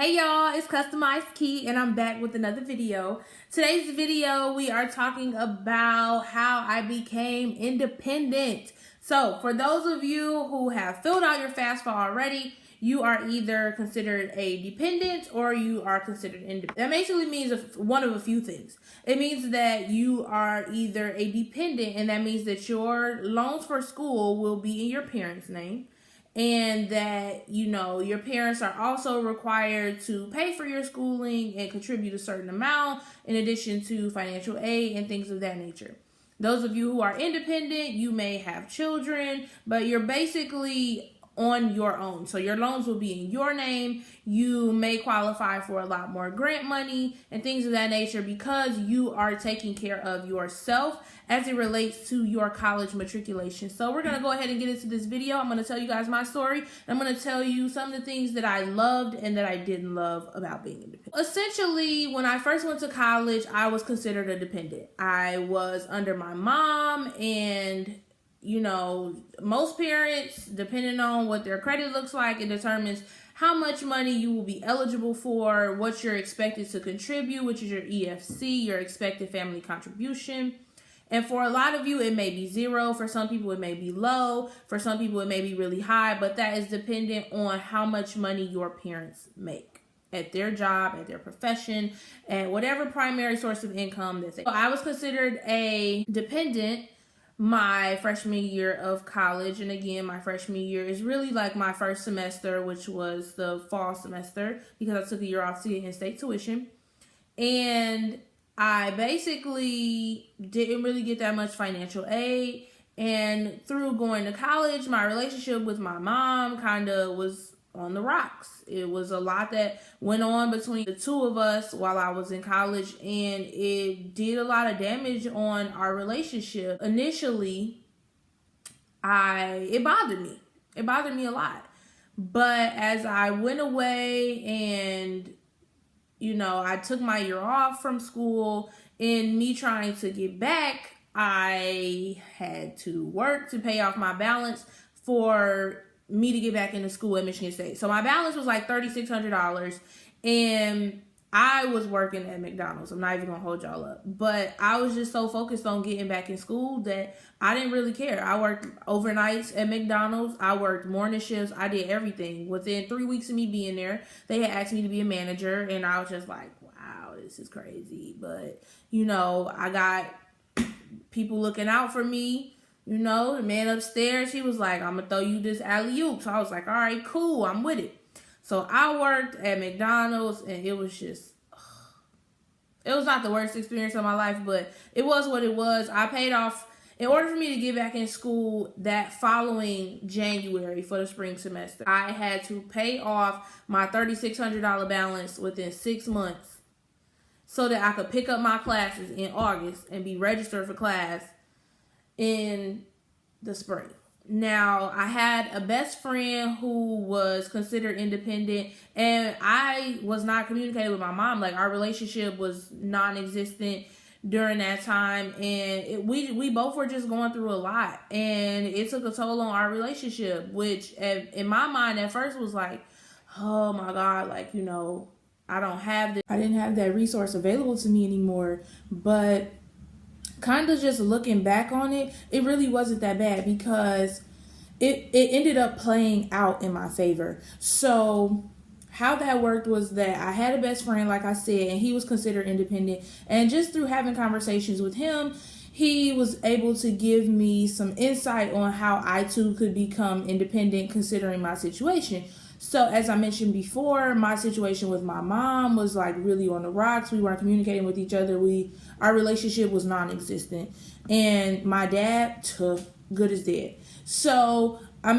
Hey y'all, it's Customized Key and I'm back with another video. Today's video we are talking about how I became independent. So for those of you who have filled out your FAFSA already, you are either considered a dependent or you are considered independent. That basically means one of a few things. It means that you are either a dependent, and that means that your loans for school will be in your parents' name. And that, your parents are also required to pay for your schooling and contribute a certain amount in addition to financial aid and things of that nature. Those of you who are independent, you may have children, but you're basically on your own. So your loans will be in your name. You may qualify for a lot more grant money and things of that nature because you are taking care of yourself as it relates to your college matriculation. So we're going to go ahead and get into this video. I'm going to tell you guys my story. I'm going to tell you some of the things that I loved and that I didn't love about being independent. Essentially, when I first went to college, I was considered a dependent. I was under my mom, and most parents, depending on what their credit looks like, it determines how much money you will be eligible for, what you're expected to contribute, which is your EFC, your expected family contribution. And for a lot of you, it may be zero. For some people, it may be low. For some people, it may be really high. But that is dependent on how much money your parents make at their job, at their profession, and whatever primary source of income that they. So I was considered a dependent my freshman year of college. And again, my freshman year is really like my first semester, which was the fall semester, because I took a year off to get in-state tuition. And I basically didn't really get that much financial aid. And through going to college, my relationship with my mom kind of was on the rocks. It was a lot that went on between the two of us while I was in college, and it did a lot of damage on our relationship. Initially, it bothered me. It bothered me a lot. But as I went away and I took my year off from school, in me trying to get back, I had to work to pay off my balance for me to get back into school at Michigan State. So my balance was like $3,600, and I was working at McDonald's. I'm not even gonna hold y'all up, but I was just so focused on getting back in school that I didn't really care. I worked overnights at McDonald's. I worked morning shifts. I did everything. Within 3 weeks of me being there, they had asked me to be a manager, and I was just like, wow, this is crazy. But I got people looking out for me. The man upstairs, he was like, I'm going to throw you this alley-oop. So I was like, all right, cool, I'm with it. So I worked at McDonald's, and it was just, it was not the worst experience of my life, but it was what it was. I paid off, in order for me to get back in school that following January for the spring semester, I had to pay off my $3,600 balance within 6 months so that I could pick up my classes in August and be registered for class in the spring. Now, I had a best friend who was considered independent, and I was not communicating with my mom. Like, our relationship was non-existent during that time, and we both were just going through a lot, and it took a toll on our relationship, which in my mind at first was like, oh my God, like, I didn't have that resource available to me anymore. But kind of just looking back on it, it really wasn't that bad because it ended up playing out in my favor. So how that worked was that I had a best friend, like I said, and he was considered independent. And just through having conversations with him, he was able to give me some insight on how I too could become independent considering my situation. So as I mentioned before, my situation with my mom was like really on the rocks. We weren't communicating with each other. Our relationship was non-existent. And my dad took good as dead. So, I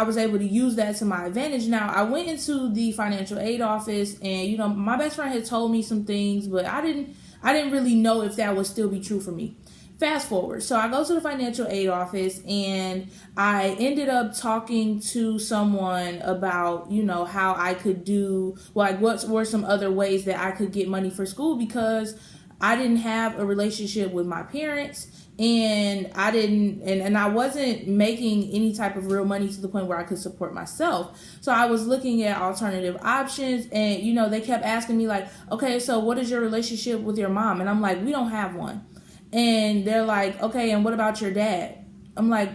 was able to use that to my advantage. Now, I went into the financial aid office, and, my best friend had told me some things, but I didn't really know if that would still be true for me. Fast forward. So I go to the financial aid office, and I ended up talking to someone about, how I could do, like, what were some other ways that I could get money for school, because I didn't have a relationship with my parents, and I wasn't making any type of real money to the point where I could support myself. So I was looking at alternative options, and they kept asking me like, okay, so what is your relationship with your mom? And I'm like, we don't have one. And they're like, okay, and what about your dad? I'm like,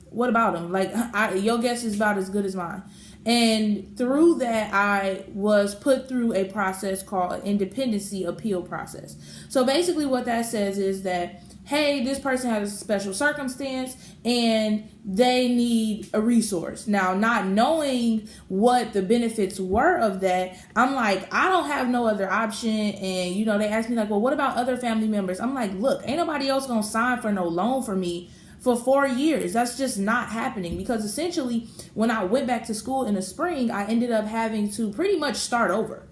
what about him? Like, your guess is about as good as mine. And through that, I was put through a process called an Independency appeal process. So basically what that says is that, hey, this person has a special circumstance and they need a resource. Now, not knowing what the benefits were of that, I'm like, I don't have no other option. And, they asked me like, well, what about other family members? I'm like, look, ain't nobody else gonna sign for no loan for me for 4 years. That's just not happening, because essentially when I went back to school in the spring, I ended up having to pretty much start over,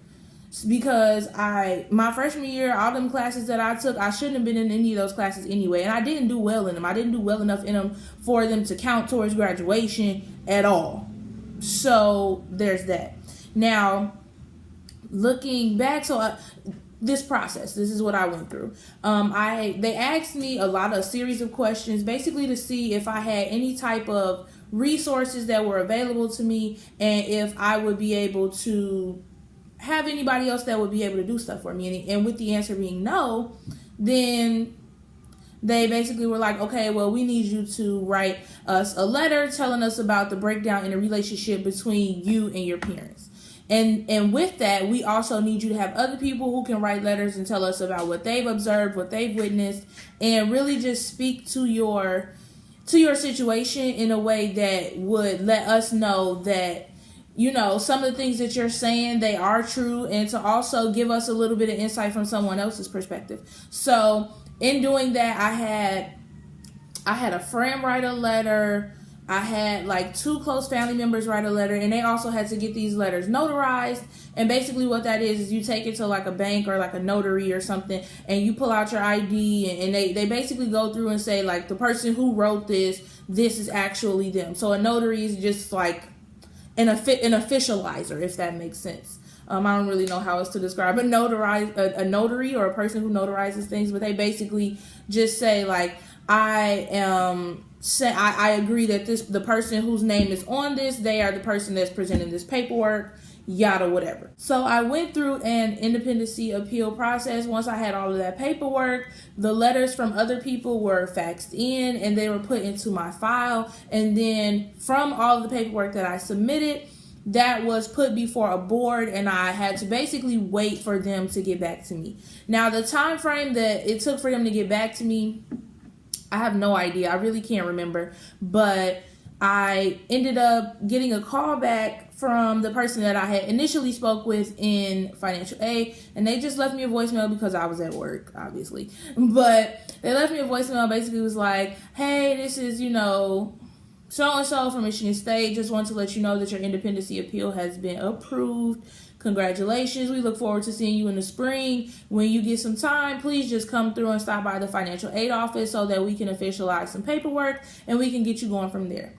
because my freshman year, all them classes that I took, I shouldn't have been in any of those classes anyway, and I didn't do well in them. I didn't do well enough in them for them to count towards graduation at all. So there's that. Now, looking back, this process, this is what I went through. They asked me a series of questions, basically to see if I had any type of resources that were available to me, and if I would be able to have anybody else that would be able to do stuff for me. And with the answer being no, then they basically were like, okay, well, we need you to write us a letter telling us about the breakdown in the relationship between you and your parents. And with that, we also need you to have other people who can write letters and tell us about what they've observed, what they've witnessed, and really just speak to your situation in a way that would let us know that, some of the things that you're saying, they are true, and to also give us a little bit of insight from someone else's perspective. So in doing that, I had a friend write a letter. I had like 2 close family members write a letter, and they also had to get these letters notarized. And basically what that is you take it to like a bank or like a notary or something, and you pull out your ID, and they basically go through and say like, the person who wrote this is actually them. So a notary is just like an officializer, if that makes sense. I don't really know how else to describe a notary or a person who notarizes things, but they basically just say like, I agree that the person whose name is on this, they are the person that's presenting this paperwork, yada, whatever. So I went through an Independency appeal process. Once I had all of that paperwork, the letters from other people were faxed in and they were put into my file. And then from all of the paperwork that I submitted, that was put before a board, and I had to basically wait for them to get back to me. Now, the time frame that it took for them to get back to me, I have no idea. I really can't remember. But I ended up getting a call back from the person that I had initially spoke with in financial aid, and they just left me a voicemail because I was at work, obviously. But they left me a voicemail, basically was like, hey, this is, so-and-so from Michigan State. Just want to let you know that your Independency appeal has been approved. Congratulations. We look forward to seeing you in the spring. When you get some time, please just come through and stop by the financial aid office so that we can officialize some paperwork and we can get you going from there.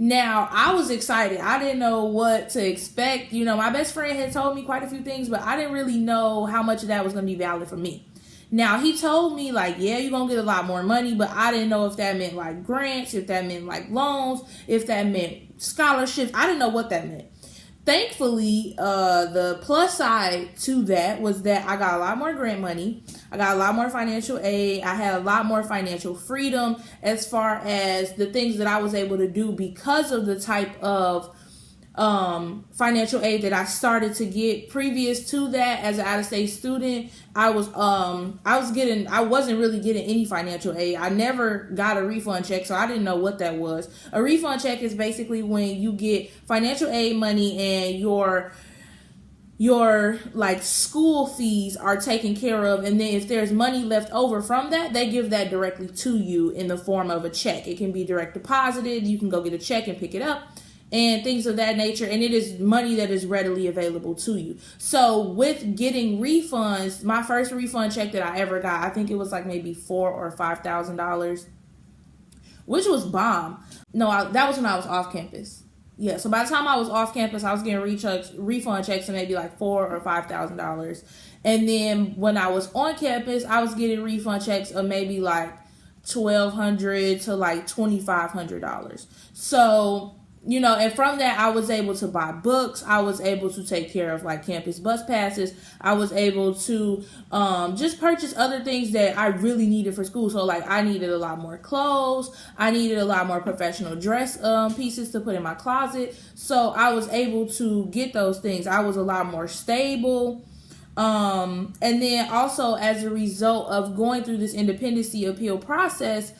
Now, I was excited. I didn't know what to expect. My best friend had told me quite a few things, but I didn't really know how much of that was going to be valid for me. Now, he told me, like, yeah, you're going to get a lot more money, but I didn't know if that meant, like, grants, if that meant, like, loans, if that meant scholarships. I didn't know what that meant. Thankfully, the plus side to that was that I got a lot more grant money. I got a lot more financial aid. I had a lot more financial freedom as far as the things that I was able to do because of the type of financial aid that I started to get. Previous to that, as an out-of-state student, I wasn't really getting any financial aid. I never got a refund check, so I didn't know what that was. A refund check is basically when you get financial aid money and your like school fees are taken care of, and then if there's money left over from that, they give that directly to you in the form of a check. It can be direct deposited. You can go get a check and pick it up and things of that nature, and it is money that is readily available to you. So with getting refunds, my first refund check that I ever got, I think it was like maybe $4,000 or $5,000, which was bomb. No, that was when I was off campus. Yeah, so by the time I was off campus, I was getting refund checks of maybe like $4,000 or $5,000. And then when I was on campus, I was getting refund checks of maybe like $1,200 to like $2,500. So, you know, and from that, I was able to buy books. I was able to take care of like campus bus passes. I was able to just purchase other things that I really needed for school. So like I needed a lot more clothes. I needed a lot more professional dress pieces to put in my closet. So I was able to get those things. I was a lot more stable. And then also as a result of going through this independency appeal process,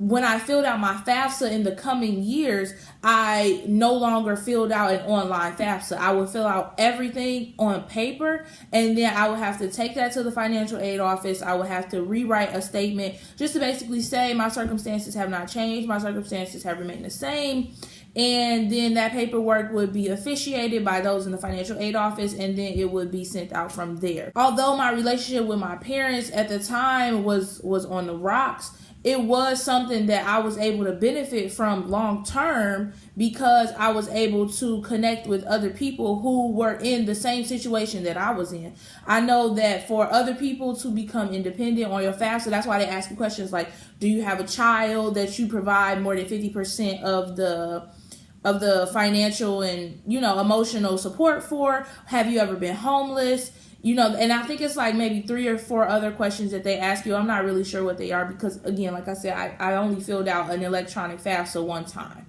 when I filled out my FAFSA in the coming years, I no longer filled out an online FAFSA. I would fill out everything on paper, and then I would have to take that to the financial aid office. I would have to rewrite a statement just to basically say my circumstances have not changed. My circumstances have remained the same. And then that paperwork would be officiated by those in the financial aid office, and then it would be sent out from there. Although my relationship with my parents at the time was on the rocks, it was something that I was able to benefit from long term because I was able to connect with other people who were in the same situation that I was in. I know that for other people to become independent on your FAFSA, that's why they ask you questions like, do you have a child that you provide more than 50% of the financial and, you know, emotional support for? Have you ever been homeless? You know, and I think it's like maybe 3 or 4 other questions that they ask you. I'm not really sure what they are because, again, like I said, I only filled out an electronic FAFSA one time.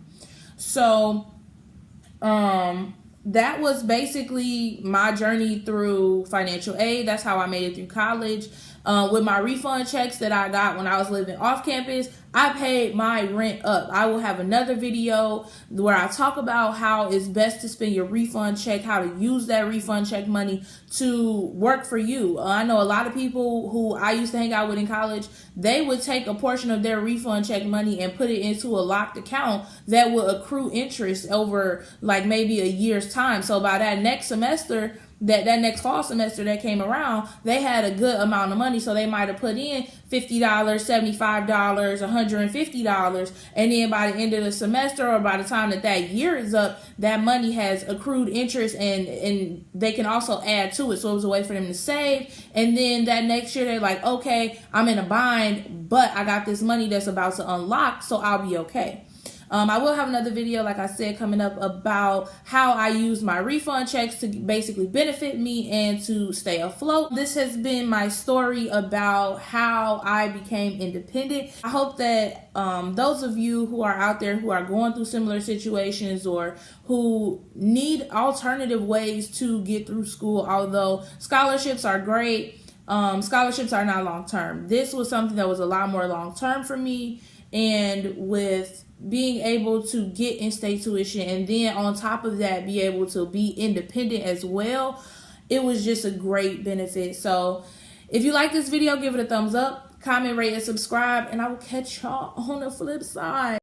So that was basically my journey through financial aid. That's how I made it through college. With my refund checks that I got when I was living off campus, I paid my rent up. I will have another video where I talk about how it's best to spend your refund check, how to use that refund check money to work for you. I know a lot of people who I used to hang out with in college, they would take a portion of their refund check money and put it into a locked account that will accrue interest over like maybe a year's time. So by that next semester, that next fall semester that came around, they had a good amount of money. So they might have put in $50, $75, $150. And then by the end of the semester or by the time that year is up, that money has accrued interest and they can also add to it. So it was a way for them to save. And then that next year, they're like, okay, I'm in a bind, but I got this money that's about to unlock, so I'll be okay. I will have another video, like I said, coming up about how I use my refund checks to basically benefit me and to stay afloat. This has been my story about how I became independent. I hope that those of you who are out there who are going through similar situations or who need alternative ways to get through school, although scholarships are great, scholarships are not long-term. This was something that was a lot more long-term for me, and with being able to get in-state tuition and then on top of that be able to be independent as well, it was just a great benefit. So if you like this video, give it a thumbs up, comment, rate, and subscribe, and I will catch y'all on the flip side.